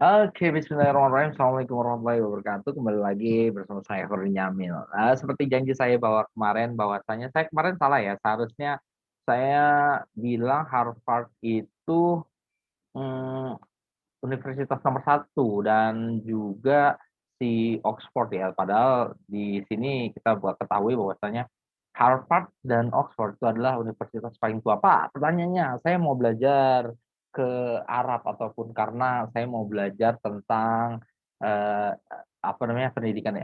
Oke, bismillahirrahmanirrahim. Assalamualaikum warahmatullahi wabarakatuh. Kembali lagi bersama saya Hurri Nyamil. Seperti janji saya bahwa kemarin, bahwasanya saya kemarin salah ya. Seharusnya saya bilang Harvard itu mm, universitas nomor satu dan juga si Oxford ya. Padahal di sini kita buat ketahui bahwasanya Harvard dan Oxford itu adalah universitas paling tua. Pak, pertanyaannya, saya mau belajar ke Arab ataupun karena saya mau belajar tentang eh, apa namanya pendidikan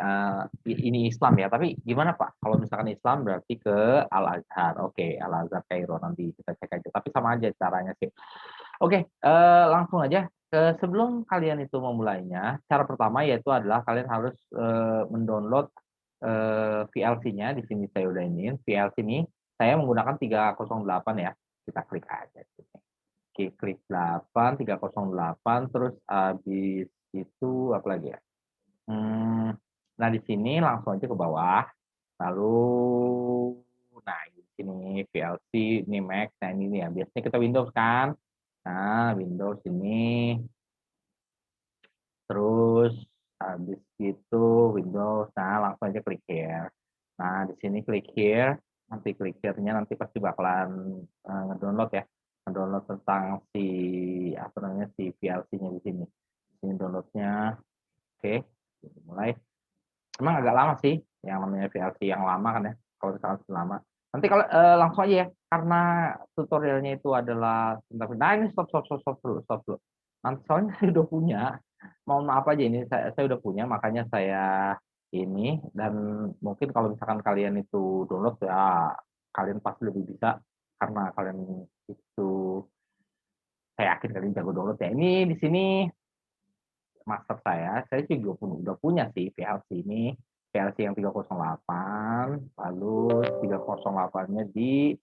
ini Islam ya. Tapi gimana Pak? Kalau misalkan Islam berarti ke Al Azhar. Oke, Al Azhar Kairo nanti kita cek aja. Tapi sama aja caranya sih. Oke, langsung aja. Sebelum kalian itu memulainya, cara pertama yaitu adalah kalian harus mendownload VLC-nya. Di sini saya udah ini. VLC ini saya menggunakan 308 ya. Kita klik aja. Oke, klik 8, 308, terus habis itu apa lagi ya? Nah, di sini langsung aja ke bawah. Lalu, nah di sini VLC, ini Mac, nah ini nih ya. Biasanya kita Windows kan. Nah, Windows ini, terus habis itu Windows, nah langsung aja klik here. Nah, di sini klik here, nanti klik here-nya nanti pasti bakalan ngedownload ya. Ngedownload tentang si, apa namanya, si VLC-nya di sini. Di sini downloadnya, oke, mulai. Emang agak lama sih, yang namanya VLC yang lama kan ya, kalau misalkan lama. Nanti kalau langsung aja ya, karena tutorialnya itu adalah tentang, nah ini stop dulu. Nanti soalnya saya udah punya, mohon maaf aja ini saya udah punya, makanya saya ini dan mungkin kalau misalkan kalian itu download ya kalian pasti lebih bisa karena kalian itu saya yakin kalian jago download ya. Ini di sini master saya juga udah punya sih VLC ini. VLC yang 308, lalu 308-nya di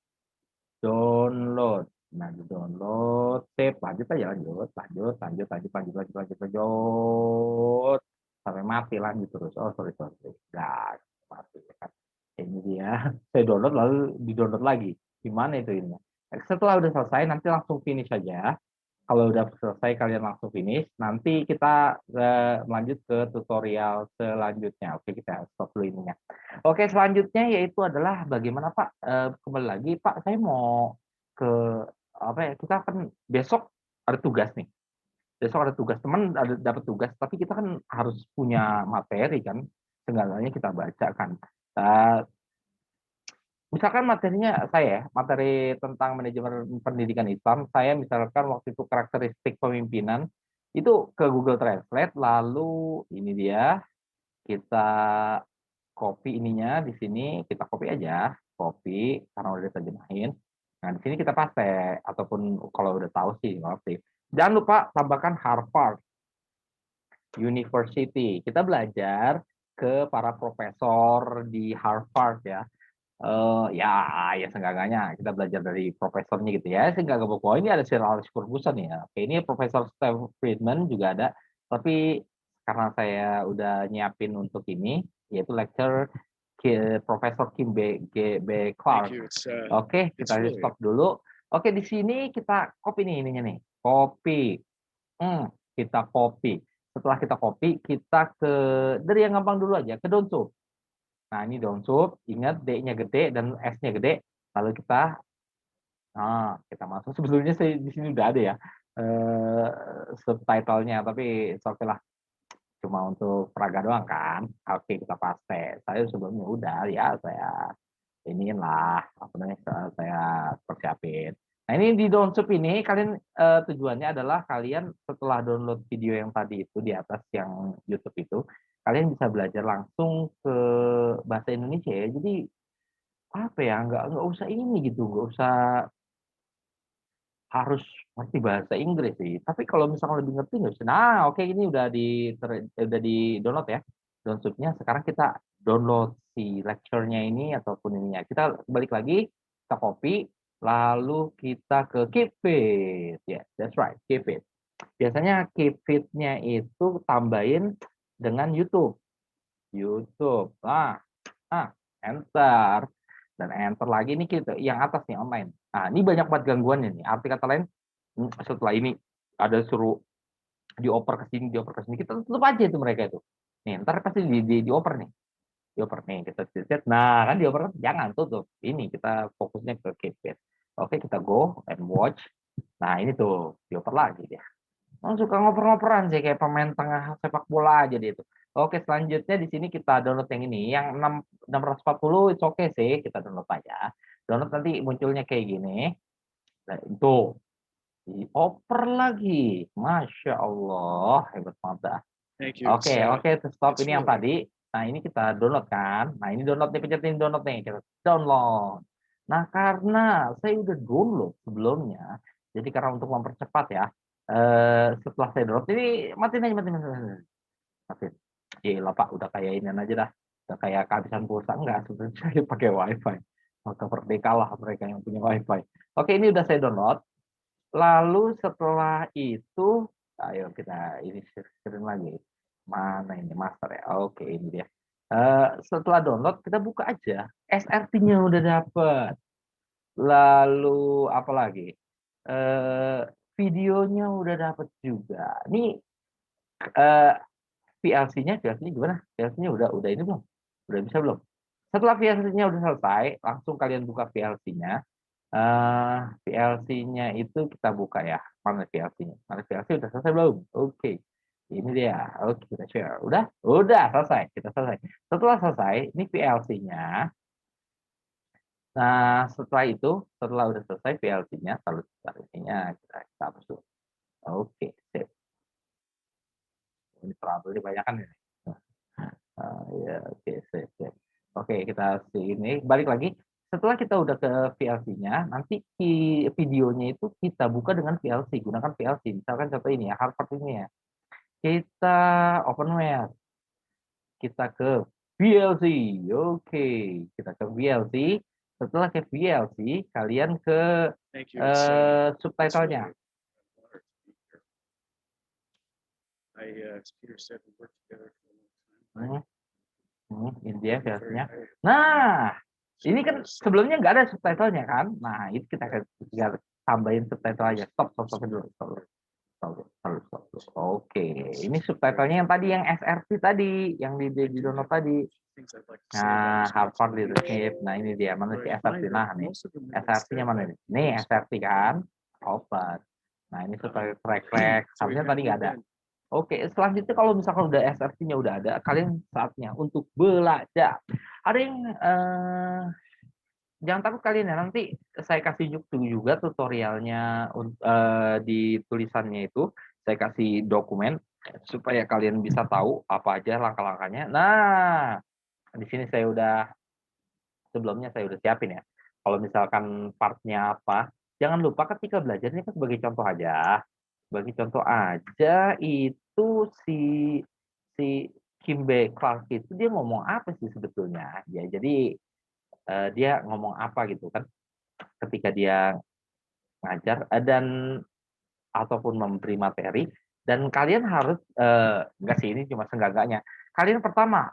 download. Nah, di download, save, lanjut aja, lanjut, sampai mati lanjut terus. Oh, sorry. Nah, mati kan. Ini dia. Saya download lalu di download lagi. Gimana itu ini? Setelah udah selesai, nanti langsung finish aja. Kalau udah selesai kalian langsung finish. Nanti kita lanjut ke tutorial selanjutnya. Oke, kita stop dulu ininya. Oke, selanjutnya yaitu adalah bagaimana Pak, kembali lagi Pak, saya mau ke apa ya? Kita kan besok ada tugas nih. Besok ada tugas, teman ada dapat tugas, tapi kita kan harus punya materi kan. Seenggaknya kita baca kan. Uh, Misalkan materinya saya, materi tentang manajemen pendidikan Islam, saya misalkan waktu itu karakteristik pemimpinan, itu ke Google Translate, lalu ini dia, kita copy ininya di sini, kita copy aja, copy, karena udah diterjemahin. Nah, di sini kita paste, ataupun kalau udah tahu sih, ngerti. Jangan lupa tambahkan Harvard University. Kita belajar ke para profesor di Harvard ya. Ya seenggaknya kita belajar dari profesornya gitu ya. Seenggaknya bahwa ini ada Sir Alex Ferguson ya. Oke, ini Profesor Steve Friedman juga ada. Tapi karena saya udah nyiapin untuk ini, yaitu lecture Profesor Kim B. Thank Clark. you. Oke, It's kita really stop dulu. Oke, di sini kita copy nih ininya nih. Copy. Kita copy. Setelah kita copy, kita ke dari yang gampang dulu aja, ke Donsub. Nah, ini downsub, ingat D-nya gede dan S-nya gede. Lalu kita masuk. Sebetulnya saya di sini udah ada ya subtitlenya, tapi oke lah, cuma untuk peraga doang kan. Oke, kita paste. Saya sebelumnya udah ya, saya iniin lah, apa namanya, saya persiapin. Nah, ini di downsub ini kalian tujuannya adalah kalian setelah download video yang tadi itu di atas yang YouTube itu, kalian bisa belajar langsung ke bahasa Indonesia ya. Jadi apa ya, nggak usah ini gitu, nggak usah harus ngerti bahasa Inggris sih. Tapi kalau misalnya lebih ngerti nggak usah. Nah, oke, ini udah di download ya. Downloadnya sekarang kita download si lecture-nya ini ataupun ininya. Kita balik lagi, kita copy, lalu kita ke Keep It. Ya, yeah, that's right, Keep It. Biasanya Keep It-nya itu tambahin dengan YouTube. YouTube. Enter. Dan enter lagi nih kita yang atas nih online. Nah, ini banyak banget gangguannya nih. Arti kata lain, setelah ini ada suruh dioper ke sini, kita tutup aja itu mereka itu. Nih, ntar pasti dioper nih. Dioper nih, kita set. Nah, kan dioper jangan tutup. Ini kita fokusnya ke keep. Oke, kita go and watch. Nah, ini tuh dioper lagi dia. Oh, suka ngoper-ngoperan sih kayak pemain tengah sepak bola aja dia itu. Oke, selanjutnya di sini kita download yang ini, yang 640 itu oke sih, kita download aja. Download nanti munculnya kayak gini. Nah, itu dioper lagi. Masya Allah, hebat banget dah. Thank you. Oke, stop. It's Ini yang really tadi. Nah, ini kita download kan. Nah, ini download nih, pencetin download nih. Kita download. Nah, karena saya udah download sebelumnya, jadi karena untuk mempercepat ya, setelah saya download, ini matiin aja, matiin. Gila Pak, udah kayak ini aja dah. Udah kayak kehabisan pulsa. Enggak, sebenarnya saya pakai wifi. Maka merdeka lah mereka yang punya wifi. Oke, ini udah saya download. Lalu setelah itu, ayo kita ini screen lagi. Mana ini master ya? Oke, ini dia. Setelah download kita buka aja. SRT-nya udah dapet. Lalu apa lagi? Eh, videonya udah dapet juga. Ini eh, VLC-nya gimana? VLC-nya udah ini belum? Udah bisa belum? Setelah VLC-nya udah selesai, langsung kalian buka VLC-nya. VLC-nya itu kita buka ya. Mana VLC-nya? Mana VLC udah selesai belum? Oke. Ini dia. Oke, kita share. Udah selesai. Kita selesai. Setelah selesai, ini VLC-nya. Nah, setelah udah selesai VLC-nya, taruh ininya kita hapus dulu. Oke, sip. Ini terlalu dibanyakan ini. Ya, oke, sip. Oke, kita ini balik lagi. Setelah kita udah ke VLC-nya, nanti videonya itu kita buka dengan VLC, gunakan VLC. Misalkan contoh ini ya, Harvard ini ya. Kita openware, kita ke VLC. Oke, kita ke VLC. Setelah ke VLC, kalian ke subtitlenya. Ini dia VLC-nya. Nah, ini kan sebelumnya nggak ada subtitlenya kan? Nah, itu kita tinggal tambahin subtitle aja. Stop dulu. Stop. Oke, ini subtitlenya yang tadi, yang SRT tadi, yang di download tadi. Nah, Harvard Leadership. Nah, ini dia. Mana sih SRT? Nah, nih. SRT-nya mana nih? Nih, SRT kan? Open. Nah, ini subtitle track. Harusnya tadi nggak ada. Oke, selanjutnya kalau misalkan udah SRT-nya udah ada, kalian saatnya untuk belajar. Ada yang jangan takut kalian ya, nanti saya kasih juga tutorialnya di tulisannya itu, saya kasih dokumen supaya kalian bisa tahu apa aja langkah-langkahnya. Nah, di sini sebelumnya saya udah siapin ya. Kalau misalkan partnya apa, jangan lupa ketika belajar ini kan sebagai contoh aja. Sebagai contoh aja itu si si Kimbe Clark itu dia ngomong apa sih sebetulnya? Ya, jadi dia ngomong apa gitu kan ketika dia ngajar dan ataupun memberi materi, dan kalian harus enggak sih, ini cuma seenggak-enggaknya. Kalian pertama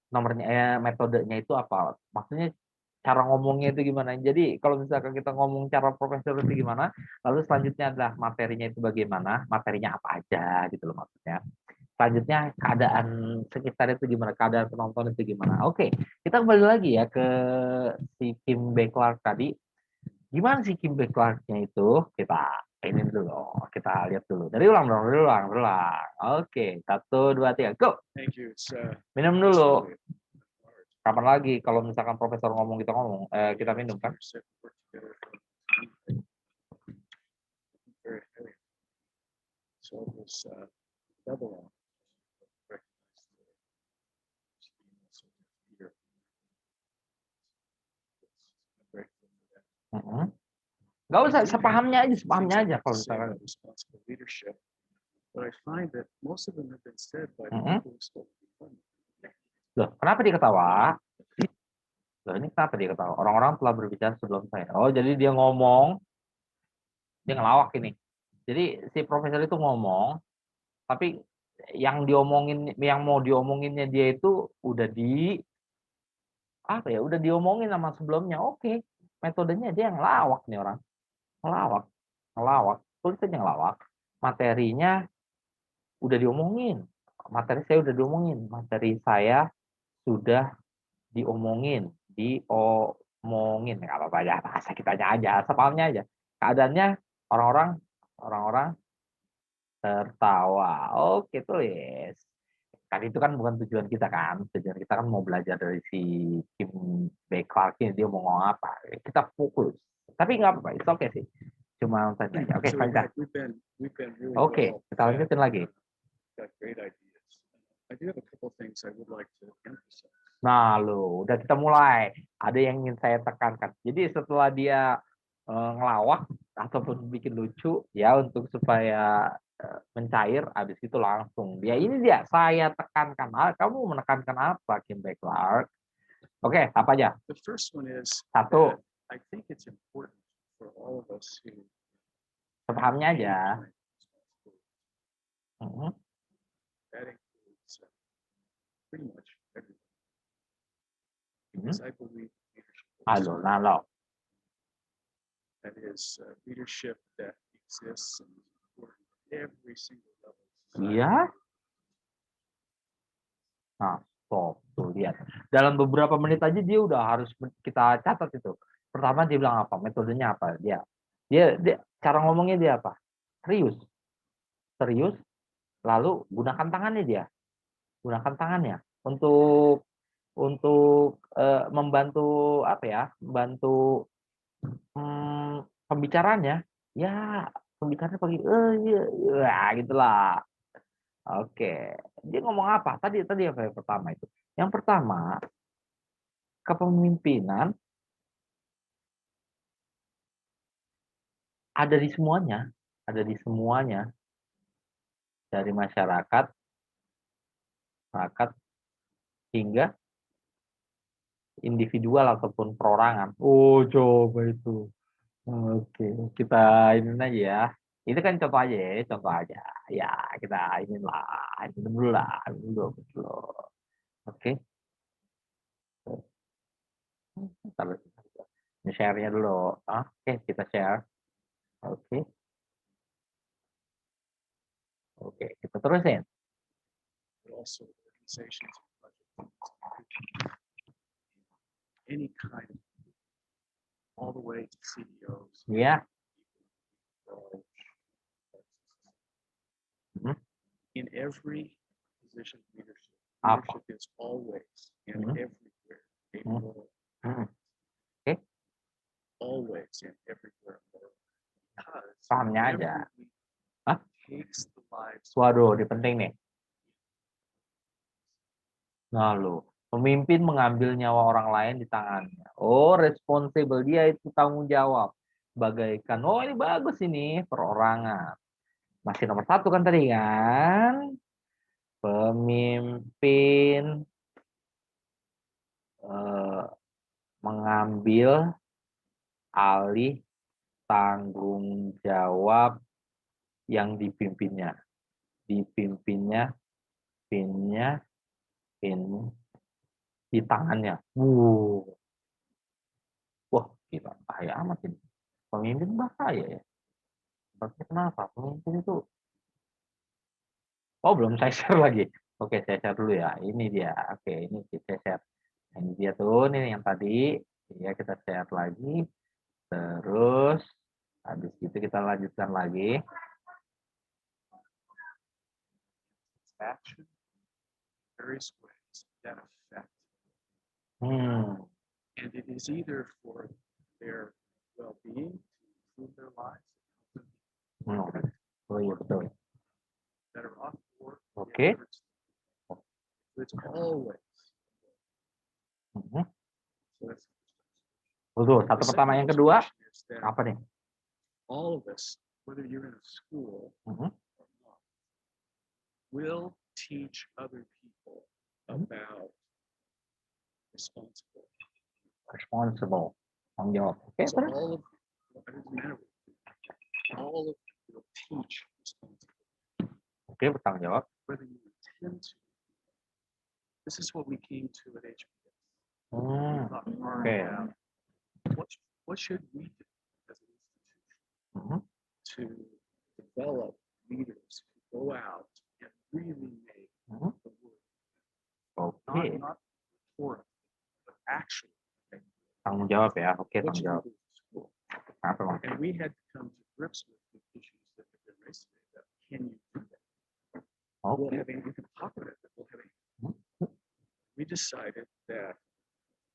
nomornya metodenya itu apa? Maksudnya cara ngomongnya itu gimana? Jadi kalau misalkan kita ngomong cara profesor itu gimana, lalu selanjutnya adalah materinya itu bagaimana, materinya apa aja gitu loh maksudnya. Selanjutnya keadaan sekitar itu gimana, keadaan penonton itu gimana. Oke, kita kembali lagi ya ke si Kim Clark tadi. Gimana sih Kim Clark-nya itu? Ini dulu, kita lihat dulu. Dari ulang. Oke, 1, 2, 3, go. Minum dulu. Kapan lagi kalau misalkan profesor ngomong kita minum kan? Nggak usah, sepahamnya aja kalau misalkan. Loh, kenapa dia ketawa? Loh, ini kenapa dia ketawa? Orang-orang telah berbicara sebelum saya. Oh, jadi dia ngomong, dia ngelawak ini. Jadi si profesor itu ngomong, tapi yang mau diomonginnya dia itu udah udah diomongin sama sebelumnya. Oke, metodenya dia ngelawak nih orang. Ngelawak. Tulisannya ngelawak. Materinya udah diomongin. Materi saya udah diomongin. Materi saya sudah diomongin. Diomongin. Nggak apa-apa ya. Bahasa kitanya aja. Sepalnya aja. Keadaannya orang-orang tertawa. Oke, tulis. Kan itu kan bukan tujuan kita kan. Tujuan kita kan mau belajar dari si Kim Bae Clark ini. Dia mau ngomong apa. Kita fokus. Tapi nggak apa-apa. Itu oke sih. Cuma tadi aja. Oke, So fine. we've been really Oke, well kita lanjutin lagi. got great ideas. I do have a couple things I would like to emphasize. Nah, lo udah kita mulai. Ada yang ingin saya tekankan. Jadi setelah dia ngelawak ataupun bikin lucu ya untuk supaya mencair, habis itu langsung ini dia saya tekankan. Kamu menekankan apa, Kim Bae Clark? Oke, apa aja? The first one is Satu, I think it's important for all of us who sepahamnya aja. that includes pretty much everyone. Because I believe leadership Halo, nalo. that is leadership that exists and is important at every single level. Iya. Nah, tuh lihat. Dalam beberapa menit aja dia udah harus kita catat itu. Pertama dia bilang apa? Metodenya apa? Dia cara ngomongnya dia apa? Serius. Serius. Lalu gunakan tangannya dia. Gunakan tangannya untuk membantu apa ya? Membantu pembicaraannya. Ya, pembicaranya pagi iya, gitulah. Oke. Dia ngomong apa? Tadi apa yang pertama itu? Yang pertama, kepemimpinan ada di semuanya, dari masyarakat hingga individual ataupun perorangan. Oh, coba itu. Oke, kita ini aja ya. Itu kan contoh aja ya, contoh aja. Ya, kita ini dulu lah, ini dulu. Oke. Share-nya dulu. Oke, kita share. Oke. Oke, kita terusin. But also organizations, any kind of, all the way to CEOs. Ya. In every position of leadership, Apa? leadership is always and everywhere a moral. Oke. Always and everywhere moral. Because Pahamnya aja. Hah? Takes the lives. Waduh, ini penting nih. Lalu, pemimpin mengambil nyawa orang lain di tangannya. Oh, responsible. Dia itu tanggung jawab. Bagaikan, oh ini bagus ini, perorangan. Masih nomor 1 kan tadi kan? Pemimpin mengambil alih tanggung jawab yang dipimpinnya. Di tangannya. Wah, gila, bahaya amat ini. Pemimpin bahaya ya. Kenapa? Pemimpin itu. Oh, belum saya share lagi. Oke, saya share dulu ya. Ini dia. Oke, ini kita share. Ini dia tuh, ini yang tadi. Ya, kita share lagi. Terus, habis itu kita lanjutkan lagi. Action, various ways that affect. And it is either for their well-being, to improve their lives, Oh iya, betul. better off, or Oke. it's always. Betul. Satu pertama, yang kedua apa nih? All of us, whether you're in a school or not, will teach other people about responsible. Tanggung jawab. Oke, So all of you will teach responsible. Oke, bertanggung jawab. Whether you intend to. This is what we came to at HBS. Oke. What should we do as an institution to develop leaders who go out and really made Mhm. the word, Oke, not for it, but actually tanggung jawab ya. Oke, what tanggung you jawab. do in school. Apa, Bang? And we had to come to grips with the issues that have been raised today. That can you do that? We'll Oke. have we can talk about it, but we'll have Hmm? we decided that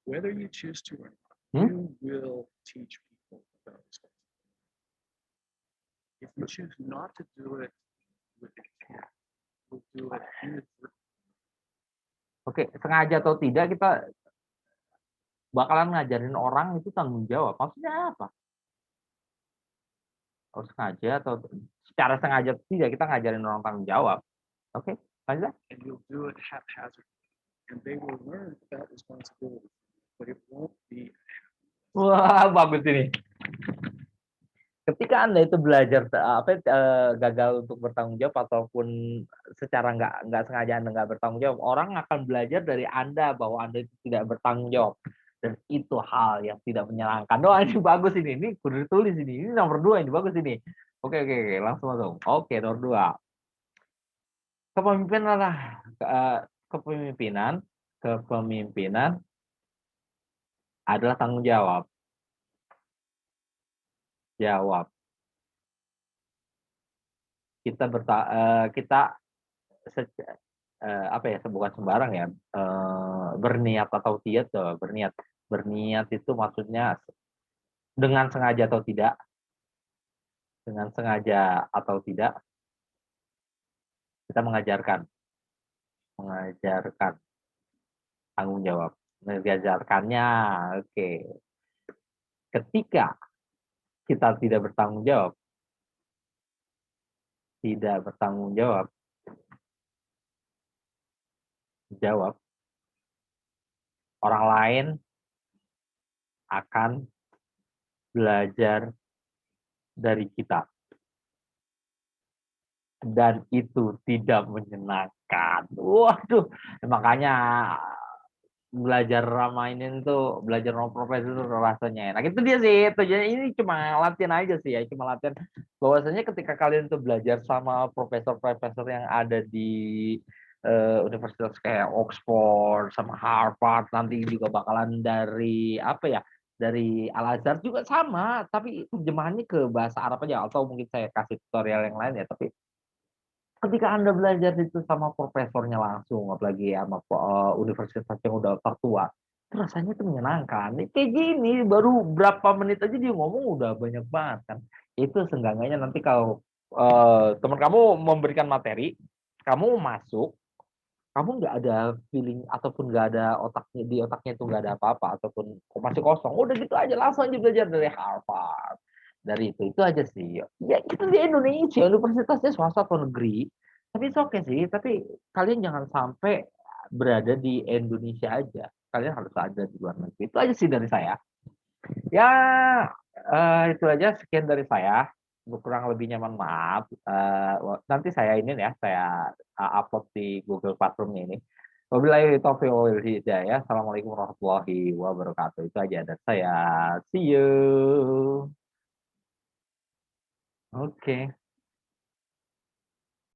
whether you choose to or not, Hmm? you will teach people about responsibility. If you choose not to do it with intent, you'll do it inadvertently. Oke, sengaja atau tidak kita bakalan ngajarin orang itu tanggung jawab. Maksudnya apa? Oh, sengaja atau secara sengaja atau tidak kita ngajarin orang tanggung jawab. Oke, lanjut. And you'll do it haphazardly. And they will learn about responsibility, but it won't be. Wah, bagus ini. Ketika Anda itu belajar gagal untuk bertanggung jawab ataupun secara nggak sengaja Anda nggak bertanggung jawab, orang akan belajar dari Anda bahwa Anda itu tidak bertanggung jawab. Dan itu hal yang tidak menyenangkan. Oh, ini bagus ini. Ini kudu ditulis ini. Ini nomor 2 ini bagus ini. Oke, langsung masuk. Oke, nomor 2. Kepemimpinan lah kepemimpinan adalah tanggung jawab. Jawab. Kita apa ya, bukan sembarang ya, berniat atau tidak, berniat itu maksudnya dengan sengaja atau tidak, kita mengajarkan tanggung jawab, mengajarkannya. Oke, ketika kita tidak bertanggung jawab, orang lain akan belajar dari kita. Dan itu tidak menyenangkan. Waduh, makanya belajar mainin tuh, belajar sama profesor itu rasanya enak. Itu dia sih, tujuannya ini cuma latihan aja sih ya, cuma latihan bahwasanya ketika kalian tuh belajar sama profesor-profesor yang ada di universitas kayak Oxford sama Harvard, nanti juga bakalan dari apa ya, dari Al Azhar juga sama, tapi terjemahannya ke bahasa Arab aja, atau mungkin saya kasih tutorial yang lain ya. Tapi ketika Anda belajar itu sama profesornya langsung, apalagi sama universitas yang udah tertua, itu rasanya tuh menyenangkan. Kayak gini, baru berapa menit aja dia ngomong udah banyak banget kan. Itu seenggaknya nanti kalau teman kamu memberikan materi, kamu masuk, kamu nggak ada feeling ataupun nggak ada di otaknya itu nggak ada apa-apa ataupun masih kosong, udah gitu aja langsung aja belajar dari Harvard, dari itu aja sih ya. Itu di Indonesia universitasnya swasta atau negeri, tapi oke sih, tapi kalian jangan sampai berada di Indonesia aja, kalian harus ada di luar negeri. Itu aja sih dari saya ya. Itu aja, sekian dari saya. Kurang lebih nyaman maaf. Nanti saya ini ya, saya upload di Google Classroom ini. Wabillahi taufiq wal hidayah. Assalamualaikum warahmatullahi wabarakatuh. Itu aja dari saya. See you. Oke.